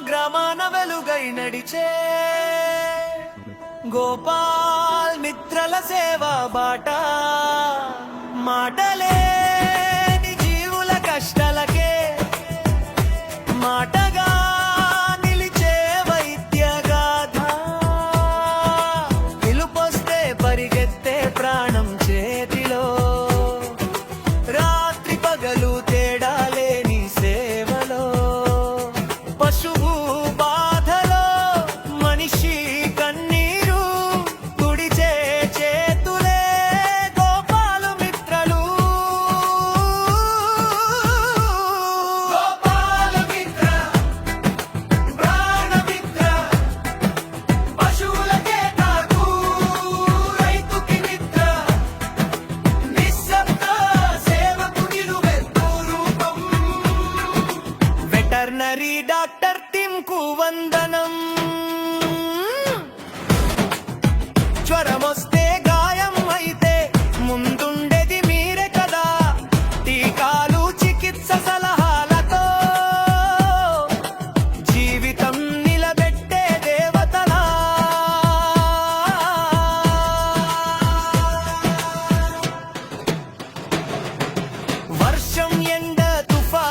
గ్రామాన వెలుగై నడిచే గోపాల్ మిత్రల సేవా బాట మాటలే జీవుల కష్టాలకే మాటగా నిలిచే వైద్య గాథ పిలుపొస్తే పరిగెత్తే ప్రాణం చేతిలో రాత్రి పగలు తేడా లేని సేవలో పశువు బాధలో మనిషి కన్నీరు తుడిచే చేతులే గోపాలు మిత్రలు గోపాల మిత్ర ప్రాణ మిత్ర పశువులకే కాదు రైతుకి మిత్ర నిశ్శబ్ద సేవకు నిలువెత్తు రూపం వెటర్నరీ డాక్టర్ తిమ్కు వందనం.